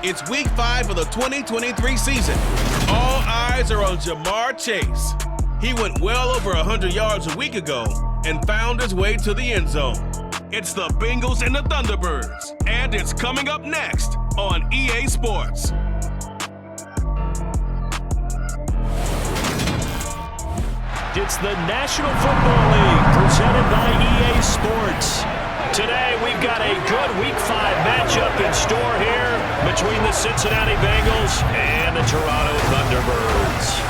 It's week 5 of the 2023 season. All eyes are on Jamar Chase. He went well over 100 yards a week ago and found his way to the end zone. It's the Bengals and the Thunderbirds, and it's coming up next on EA Sports. It's the National Football League presented by EA Sports. Today we've got a good Week 5 matchup in store here between the Cincinnati Bengals and the Toronto Thunderbirds.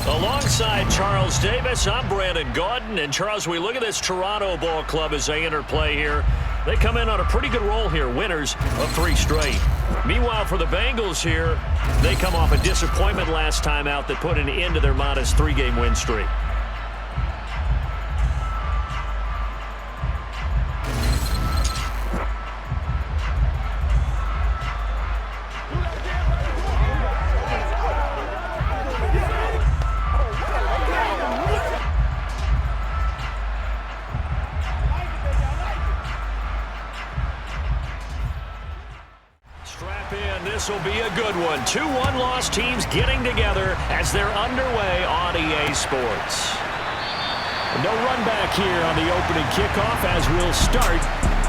Alongside Charles Davis, I'm Brandon Gaudin. And Charles, we look at this Toronto ball club as they enter play here. They come in on a pretty good roll here, winners of 3 straight. Meanwhile, for the Bengals here, they come off a disappointment last time out that put an end to their modest 3-game win streak. This will be a good one. 2 one-loss teams getting together as they're underway on EA Sports. No run back here on the opening kickoff as we'll start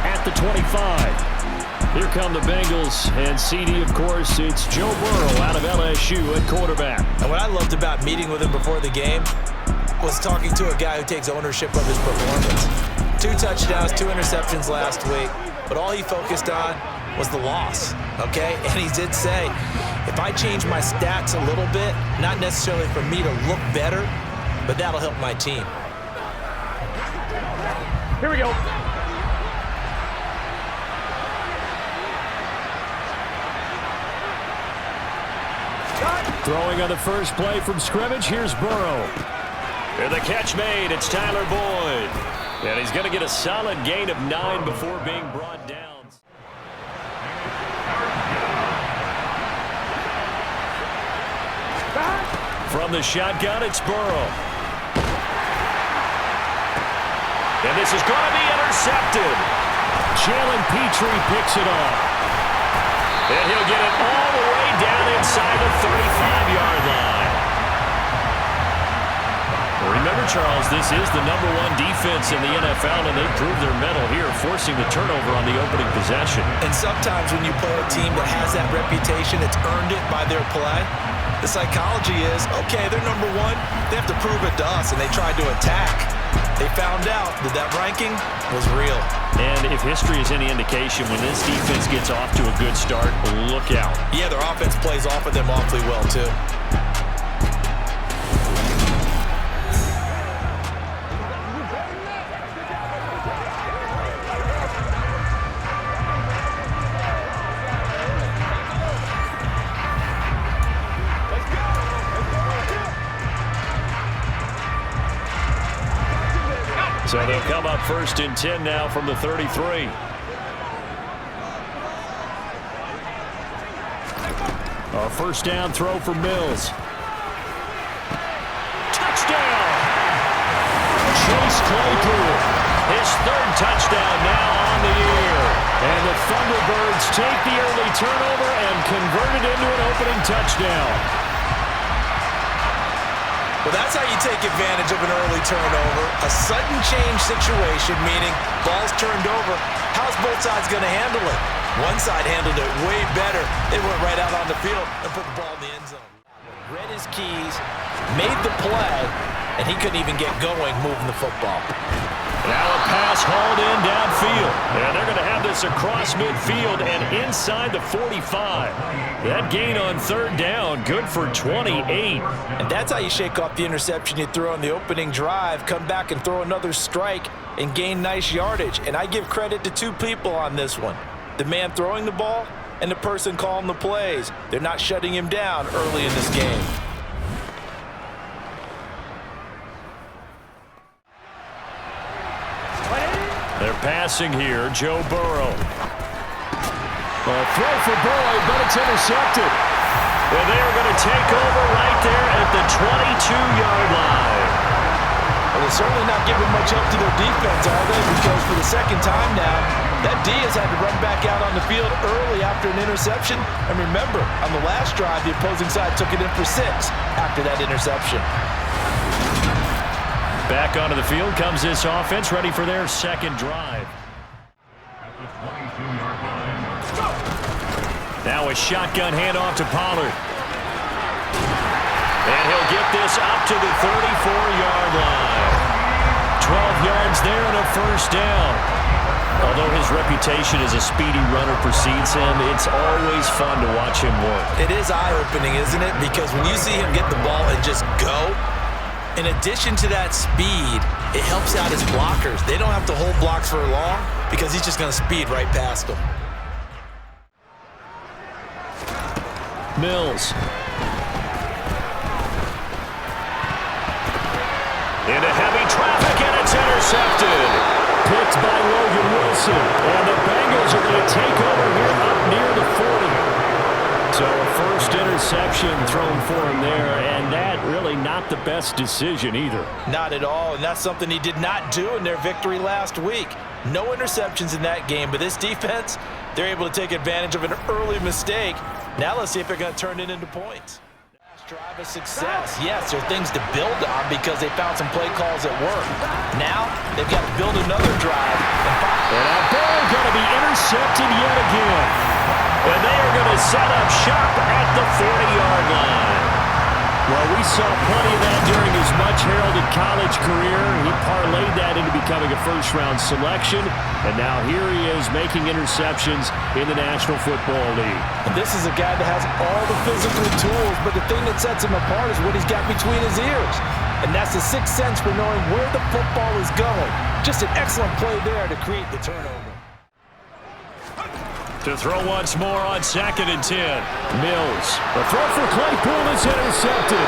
at the 25. Here come the Bengals, and CD, of course, it's Joe Burrow out of LSU at quarterback. And what I loved about meeting with him before the game was talking to a guy who takes ownership of his performance. 2 touchdowns, 2 interceptions last week, but all he focused on was the loss, okay? And he did say, if I change my stats a little bit, not necessarily for me to look better, but that'll help my team. Here we go. Throwing on the first play from scrimmage, here's Burrow. And the catch made, it's Tyler Boyd. And he's going to get a solid gain of 9 before being brought down. From the shotgun, it's Burrow. And this is going to be intercepted. Jalen Petrie picks it up. And he'll get it all the way down inside the 35-yard line. Remember, Charles, this is the #1 defense in the NFL, and they proved their mettle here, forcing the turnover on the opening possession. And sometimes when you play a team that has that reputation, it's earned it by their play. The psychology is, okay, they're #1. They have to prove it to us, and they tried to attack. They found out that that ranking was real. And if history is any indication, when this defense gets off to a good start, look out. Yeah, their offense plays off of them awfully well, too. So they'll come up 1st and 10 now from the 33. A first down throw for Mills. Touchdown! Chase Claypool. His 3rd touchdown now on the year. And the Thunderbirds take the early turnover and convert it into an opening touchdown. Well, that's how you take advantage of an early turnover. A sudden change situation, meaning ball's turned over. How's both sides going to handle it? One side handled it way better. They went right out on the field and put the ball in the end zone. Read his keys, made the play, and he couldn't even get going moving the football. Now a pass hauled in downfield. And they're going to have this across midfield and inside the 45. That gain on 3rd down, good for 28. And that's how you shake off the interception you threw on the opening drive, come back and throw another strike and gain nice yardage. And I give credit to 2 people on this one. The man throwing the ball and the person calling the plays. They're not shutting him down early in this game. They're passing here, Joe Burrow. A throw for Boyd, but it's intercepted. And they are going to take over right there at the 22-yard line. certainly not giving much help to their defense, are they? Because for the second time now, that D has had to run back out on the field early after an interception. And remember, on the last drive, the opposing side took it in for 6 after that interception. Back onto the field comes this offense, ready for their second drive. Now a shotgun handoff to Pollard. And he'll get this up to the 34-yard line. 12 yards there and a first down. Although his reputation as a speedy runner precedes him, it's always fun to watch him work. It is eye-opening, isn't it? Because when you see him get the ball and just go, in addition to that speed, it helps out his blockers. They don't have to hold blocks for long because he's just going to speed right past them. Mills. Into heavy traffic, and it's intercepted. Picked by Logan Wilson. And the Bengals are going to take over here up near the 40. So a first interception thrown for him there, and that really not the best decision either. Not at all, and that's something he did not do in their victory last week. No interceptions in that game, but this defense, they're able to take advantage of an early mistake. Now let's see if they're going to turn it into points. Drive of success. Yes, there are things to build on because they found some play calls that work. Now they've got to build another drive. And a ball going to be intercepted yet again. And they are going to set up shop at the 40-yard line. Well, we saw plenty of that during his much-heralded college career. He parlayed that into becoming a first-round selection. And now here he is making interceptions in the National Football League. And this is a guy that has all the physical tools, but the thing that sets him apart is what he's got between his ears. And that's the sixth sense for knowing where the football is going. Just an excellent play there to create the turnover. To throw once more on 2nd and 10. Mills. A throw for Claypool is intercepted.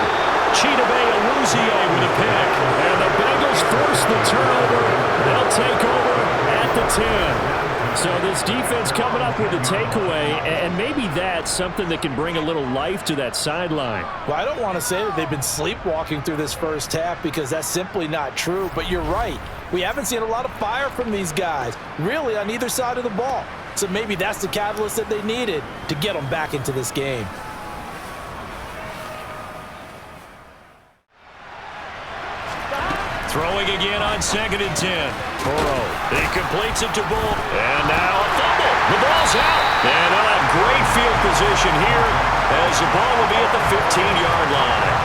Chidobe Awuzie with a pick. And the Bengals force the turnover. They'll take over at the 10. So this defense coming up with a takeaway, and maybe that's something that can bring a little life to that sideline. Well, I don't want to say that they've been sleepwalking through this first half because that's simply not true, but you're right. We haven't seen a lot of fire from these guys, really, on either side of the ball. So maybe that's the catalyst that they needed to get them back into this game. Throwing again on 2nd and 10. Burrow. He completes it to Bull. And now a fumble. The ball's out. And they'll have great field position here as the ball will be at the 15-yard line.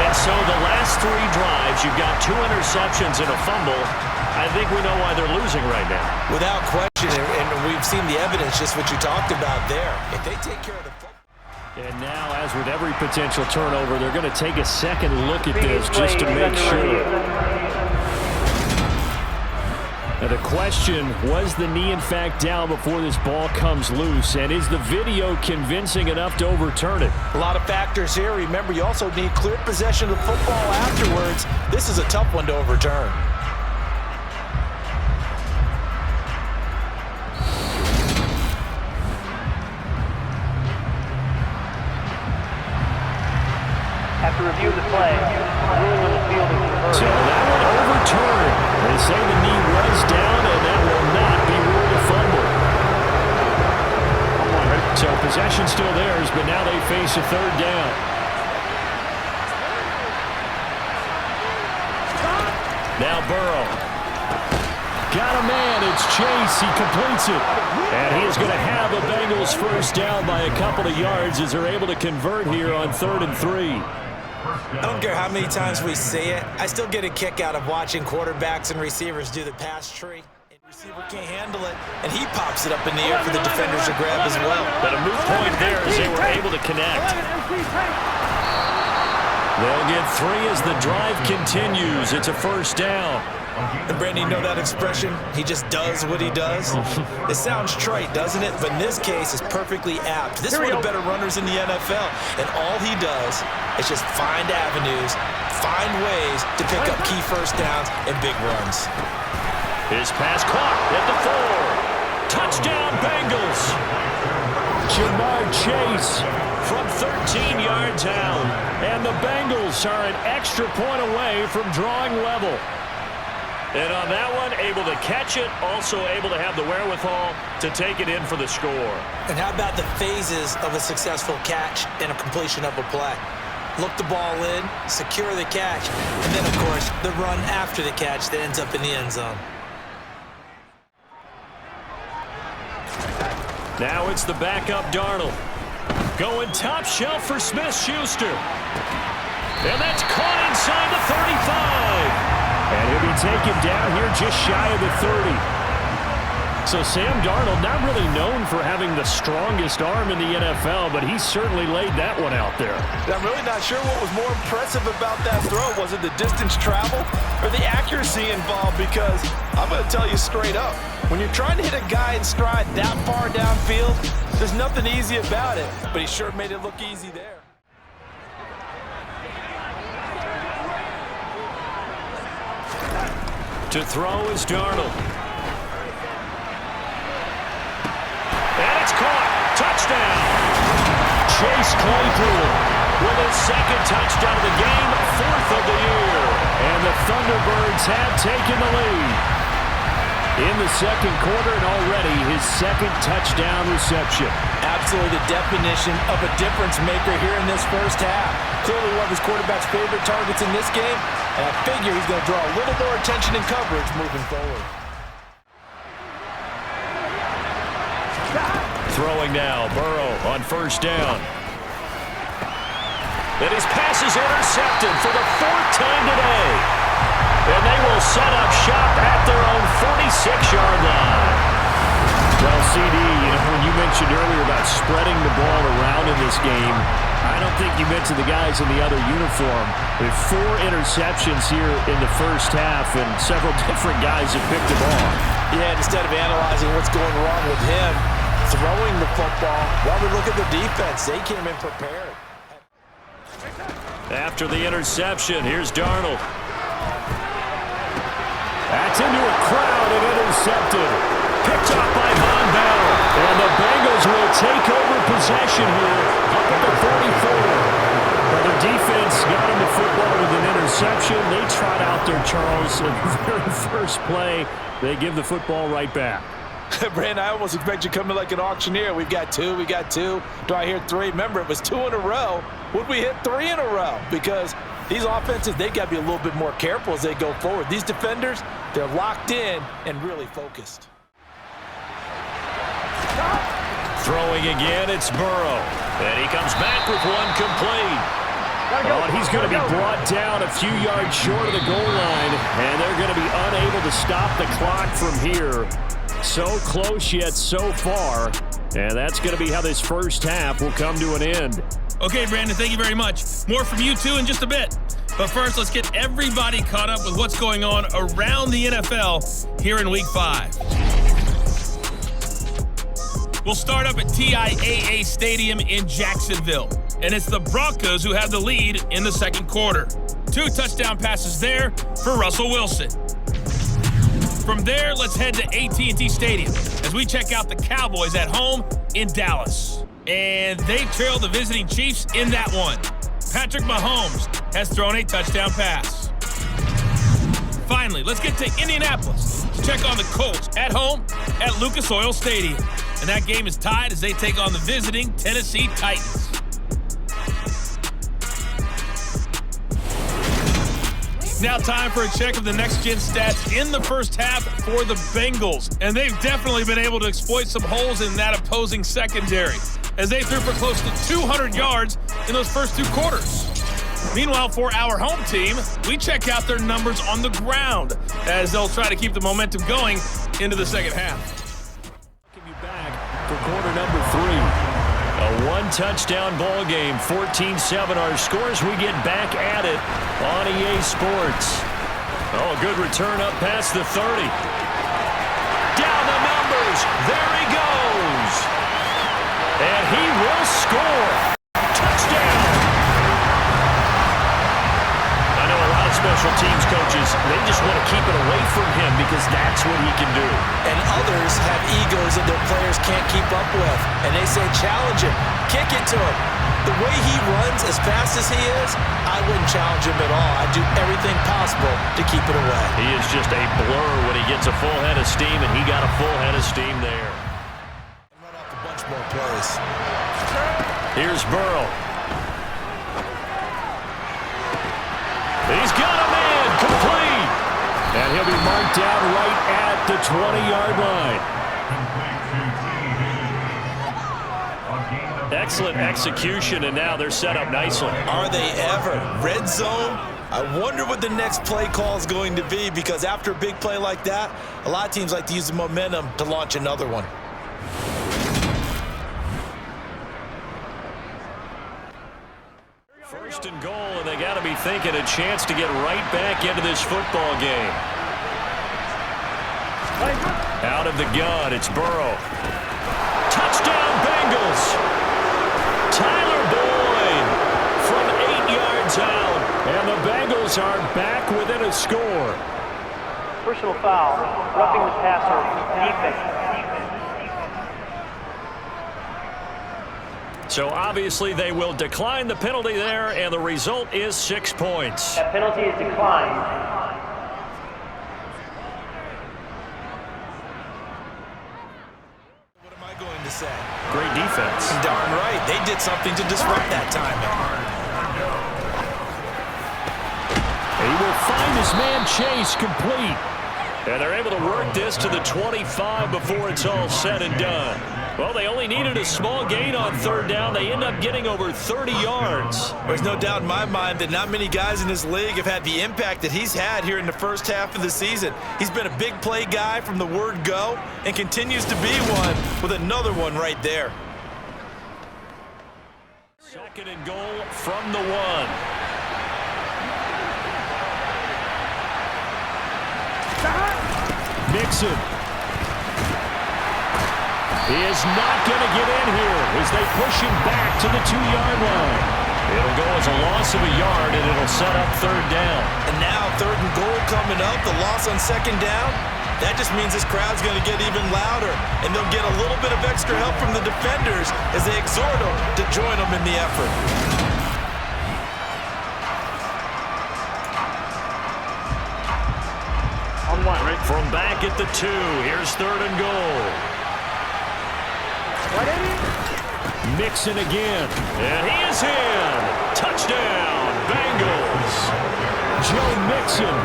And so the last 3 drives, you've got 2 interceptions and a fumble. I think we know why they're losing right now. Without question, and we've seen the evidence, just what you talked about there. If they take care of the football. And now, as with every potential turnover, they're going to take a second look at this just to make sure. Now the question, was the knee in fact down before this ball comes loose? And is the video convincing enough to overturn it? A lot of factors here. Remember, you also need clear possession of the football afterwards. This is a tough one to overturn. After review of the play, ruling on the field is reversed. So that one overturned. They say the knee was down, and that will not be ruled a fumble. So possession still theirs, but now they face a 3rd down. Now Burrow. Got a man. It's Chase. He completes it. And he is going to have a Bengals first down by a couple of yards as they're able to convert here on 3rd and 3. I don't care how many times we say it, I still get a kick out of watching quarterbacks and receivers do the pass tree. And the receiver can't handle it, and he pops it up in the air for the defenders to grab as well. But a moot point there as they were able to connect. They'll get 3 as the drive continues. It's a first down. And Brandon, you know that expression? He just does what he does? It sounds trite, doesn't it? But in this case, it's perfectly apt. This is one of the better runners in the NFL. And all he does is just find avenues, find ways to pick up key first downs and big runs. His pass caught at the 4. Touchdown, Bengals. Jamar Chase from 13 yards out. And the Bengals are an extra point away from drawing level. And on that one, able to catch it, also able to have the wherewithal to take it in for the score. And how about the phases of a successful catch and a completion of a play? Look the ball in, secure the catch, and then, of course, the run after the catch that ends up in the end zone. Now it's the backup Darnold. Going top shelf for Smith-Schuster. And that's caught inside the 35. And he'll be taken down here just shy of the 30. So Sam Darnold, not really known for having the strongest arm in the NFL, but he certainly laid that one out there. I'm really not sure what was more impressive about that throw. Was it the distance travel or the accuracy involved? Because I'm going to tell you straight up, when you're trying to hit a guy in stride that far downfield, there's nothing easy about it. But he sure made it look easy there. To throw is Darnold. And it's caught. Touchdown. Chase Claypool with his second touchdown of the game, 4th of the year. And the Thunderbirds have taken the lead in the second quarter, and already his second touchdown reception. Absolutely the definition of a difference maker here in this first half. Clearly one of his quarterback's favorite targets in this game, and I figure he's going to draw a little more attention and coverage moving forward. Throwing now, Burrow on first down. And his pass is intercepted for the 4th time today. And they will set up shop at their own 46-yard line. Well, CD, when you mentioned earlier about spreading the ball around in this game, I don't think you mentioned the guys in the other uniform. With 4 interceptions here in the first half, and several different guys have picked them off. Yeah, instead of analyzing what's going wrong with him, throwing the football, while we look at the defense, they came in prepared. After the interception, here's Darnold. That's into a crowd and intercepted. Picked up by Von Bell. And the Bengals will take over possession here up at the 44. But the defense got him the football with an interception. They trot out there, Charles, at the very first play. They give the football right back. Brandon, I almost expect you coming like an auctioneer. We've got 2, we got 2. Do I hear 3? Remember, it was 2 in a row. Would we hit 3 in a row? Because these offenses, they got to be a little bit more careful as they go forward. These defenders, they're locked in and really focused. Throwing again, it's Burrow. And he comes back with one complete. Oh, and he's going to be brought down a few yards short of the goal line. And they're going to be unable to stop the clock from here. So close yet so far. And that's going to be how this first half will come to an end. Okay, Brandon, thank you very much. More from you two in just a bit. But first, let's get everybody caught up with what's going on around the NFL here in Week 5. We'll start up at TIAA Stadium in Jacksonville. And it's the Broncos who have the lead in the second quarter. 2 touchdown passes there for Russell Wilson. From there, let's head to AT&T Stadium as we check out the Cowboys at home in Dallas. And they trail the visiting Chiefs in that one. Patrick Mahomes has thrown a touchdown pass. Finally, let's get to Indianapolis to check on the Colts at home at Lucas Oil Stadium. And that game is tied as they take on the visiting Tennessee Titans. Now time for a check of the next-gen stats in the first half for the Bengals. And they've definitely been able to exploit some holes in that opposing secondary, as they threw for close to 200 yards in those first 2 quarters. Meanwhile, for our home team, we check out their numbers on the ground, as they'll try to keep the momentum going into the second half. Welcome you back for quarter number 3. A 1-touchdown ball game, 14-7 our scores. We get back at it on EA Sports. Oh, a good return up past the 30. Down the numbers. There he goes. And he will score. Touchdown. I know a lot of special teams coaches, they just want to keep it away from him because that's what he can do. And others have egos that their players can't keep up with. And they say, challenge him, kick it to him. The way he runs as fast as he is, I wouldn't challenge him at all. I'd do everything possible to keep it away. He is just a blur when he gets a full head of steam, and he got a full head of steam there. Run off a bunch more plays. Here's Burrow. He's got a man, complete. And he'll be marked down right at the 20-yard line. Excellent execution, and now they're set up nicely. Are they ever? Red zone? I wonder what the next play call is going to be, because after a big play like that, a lot of teams like to use the momentum to launch another one. First and goal, and they got to be thinking a chance to get right back into this football game. Out of the gun, it's Burrow. Touchdown, Bengals! Tyler Boyd from 8 yards out, and the Bengals are back within a score. Personal foul, roughing the passer, defense. So obviously they will decline the penalty there, and the result is 6 points. That penalty is declined. What am I going to say? Great defense. Darn right. They did something to disrupt that timing. He will find his man Chase complete. And they're able to work this to the 25 before it's all said and done. Well, they only needed a small gain on third down. They end up getting over 30 yards. There's no doubt in my mind that not many guys in this league have had the impact that he's had here in the first half of the season. He's been a big play guy from the word go and continues to be one with another one right there. Second and goal from the 1. Mixon. He is not going to get in here as they push him back to the 2-yard line. It'll go as a loss of a yard, and it'll set up third down. And now third and goal coming up, the loss on second down. That just means this crowd's going to get even louder, and they'll get a little bit of extra help from the defenders as they exhort them to join them in the effort. On one. From back at the 2, here's third and goal. Mixon again, and he is in. Touchdown, Bengals. Joe Mixon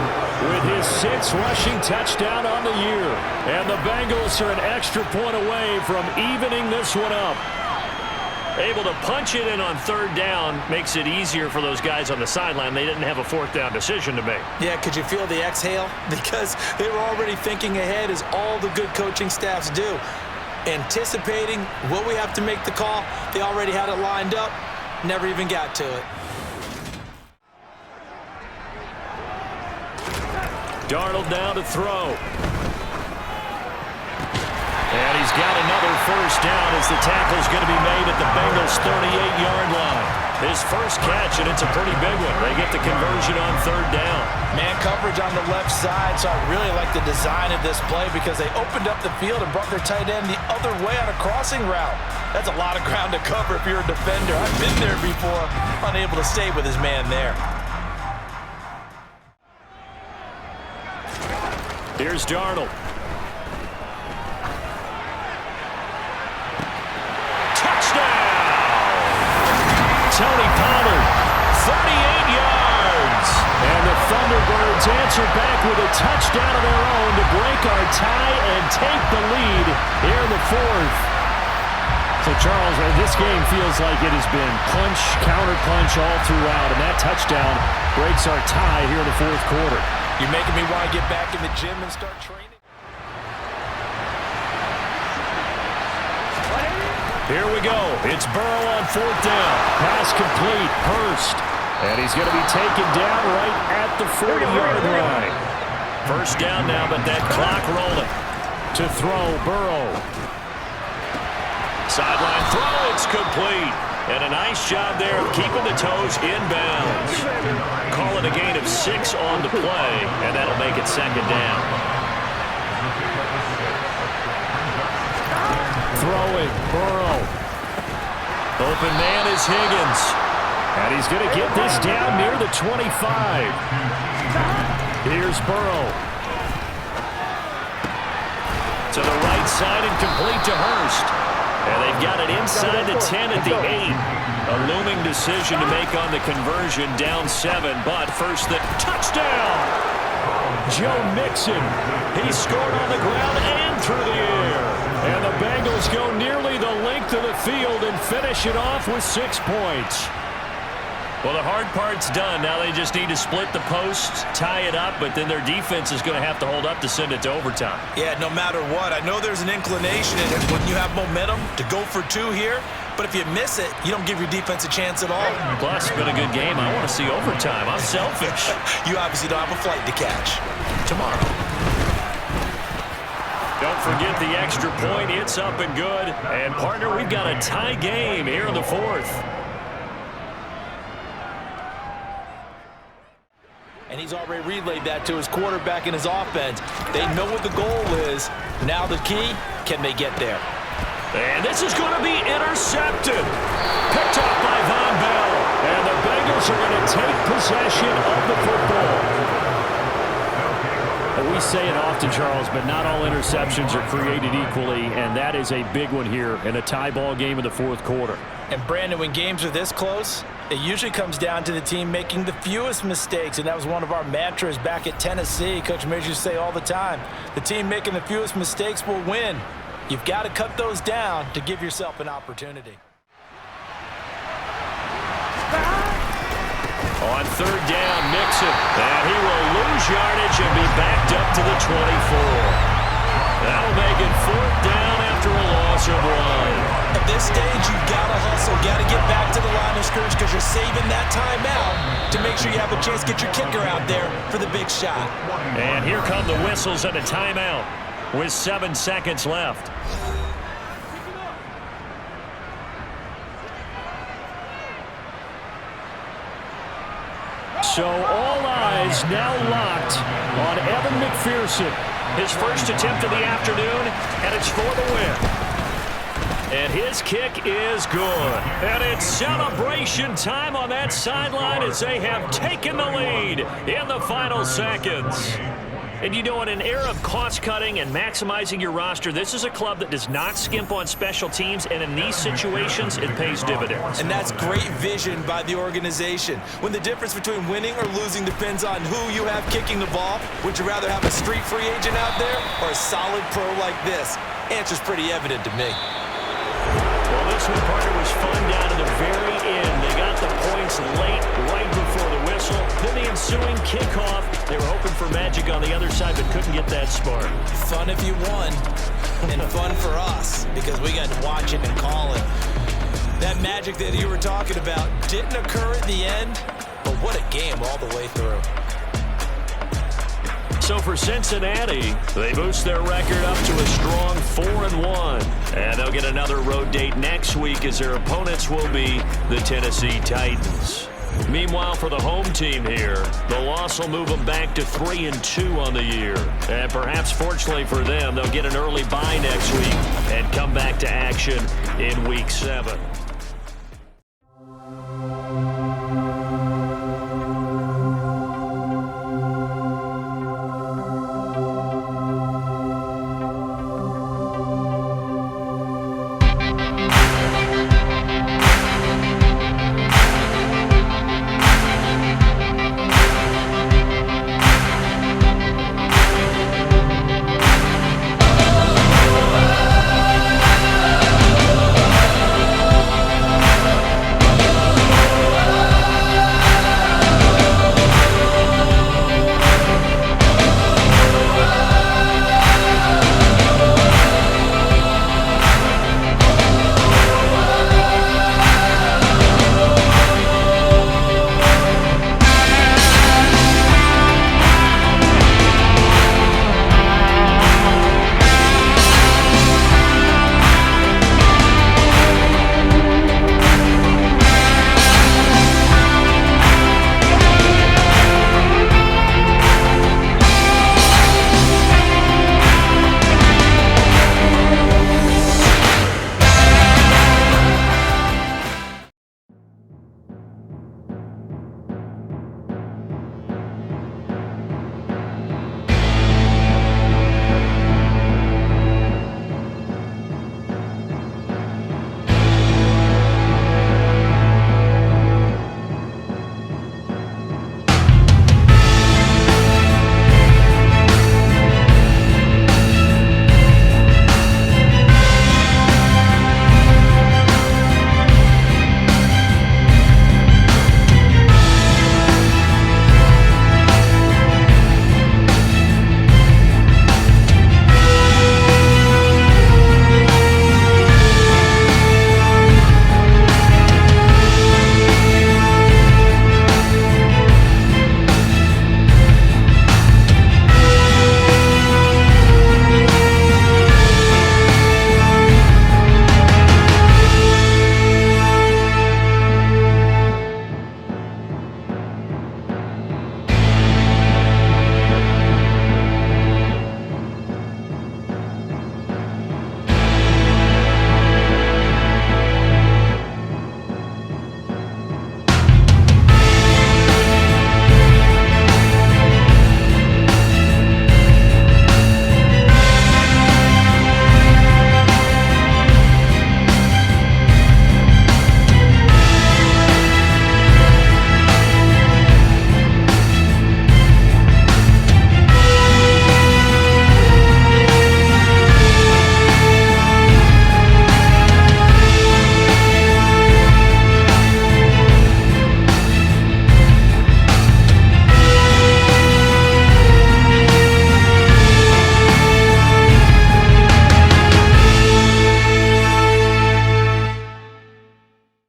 with his 6th rushing touchdown on the year. And the Bengals are an extra point away from evening this one up. Able to punch it in on third down makes it easier for those guys on the sideline. They didn't have a fourth down decision to make. Yeah, could you feel the exhale? Because they were already thinking ahead, as all the good coaching staffs do. Anticipating, will we have to make the call? They already had it lined up, never even got to it. Darnold down to throw. And he's got another first down as the tackle's going to be made at the Bengals' 38-yard line. His first catch, and it's a pretty big one. They get the conversion on third down. Man coverage on the left side, so I really like the design of this play because they opened up the field and brought their tight end the other way on a crossing route. That's a lot of ground to cover if you're a defender. I've been there before, unable to stay with his man there. Here's Darnold. Tony Pollard, 38 yards. And the Thunderbirds answer back with a touchdown of their own to break our tie and take the lead here in the 4th. So, Charles, this game feels like it has been punch, counter-punch all throughout, and that touchdown breaks our tie here in the 4th quarter. You're making me want to get back in the gym and start training. Here we go. It's Burrow on fourth down. Pass complete. Hurst. And he's going to be taken down right at the 40-yard line. First down now, but that clock rolling. To throw, Burrow. Sideline throw. It's complete. And a nice job there of keeping the toes inbounds. Call it a gain of 6 on the play, and that'll make it second down. Throwing, Burrow. Open man is Higgins. And he's going to get this down near the 25. Here's Burrow. To the right side and complete to Hurst. And they've got it inside the 10 at the 8. A looming decision to make on the conversion, down 7, but first the touchdown. Joe Mixon. He scored on the ground and through the air. And the Bengals go nearly the length of the field and finish it off with 6 points. Well, the hard part's done. Now they just need to split the posts, tie it up, but then their defense is going to have to hold up to send it to overtime. Yeah, no matter what. I know there's an inclination in it when you have momentum to go for 2 here, but if you miss it, you don't give your defense a chance at all. Plus, it's been a good game. I want to see overtime. I'm selfish. You obviously don't have a flight to catch. Tomorrow. Don't forget the extra point. It's up and good. And, partner, we've got a tie game here in the 4th. And he's already relayed that to his quarterback and his offense. They know what the goal is. Now the key, can they get there? And this is going to be intercepted. Picked up by Von Bell. And the Bengals are going to take possession of the football. We say it often, Charles, but not all interceptions are created equally, and that is a big one here in a tie ball game in the 4th quarter. And, Brandon, when games are this close, it usually comes down to the team making the fewest mistakes, and that was one of our mantras back at Tennessee. Coach Midge used to say all the time, the team making the fewest mistakes will win. You've got to cut those down to give yourself an opportunity. On 3rd down, Mixon. And he will lose yardage and be backed up to the 24. That'll make it 4th down after a loss of 1. At this stage, you've got to hustle, got to get back to the line of scrimmage because you're saving that timeout to make sure you have a chance to get your kicker out there for the big shot. And here come the whistles and a timeout with 7 seconds left. So all eyes now locked on Evan McPherson. His first attempt of the afternoon, and it's for the win. And his kick is good. And it's celebration time on that sideline as they have taken the lead in the final seconds. And you know, in an era of cost-cutting and maximizing your roster, this is a club that does not skimp on special teams, and in these situations, it pays dividends. And that's great vision by the organization. When the difference between winning or losing depends on who you have kicking the ball, would you rather have a street free agent out there or a solid pro like this? Answer's pretty evident to me. Well, this one, partner, was fun down to the very end. They got the points late, right before the whistle. Then the ensuing kickoff. They were hoping for magic on the other side, but couldn't get that spark. Fun if you won, and fun for us because we got to watch it and call it. That magic that you were talking about didn't occur at the end, but what a game all the way through. So for Cincinnati, they boost their record up to a strong 4-1. And they'll get another road date next week as their opponents will be the Tennessee Titans. Meanwhile, for the home team here, the loss will move them back to 3-2 on the year. And perhaps fortunately for them, they'll get an early bye next week and come back to action in Week 7.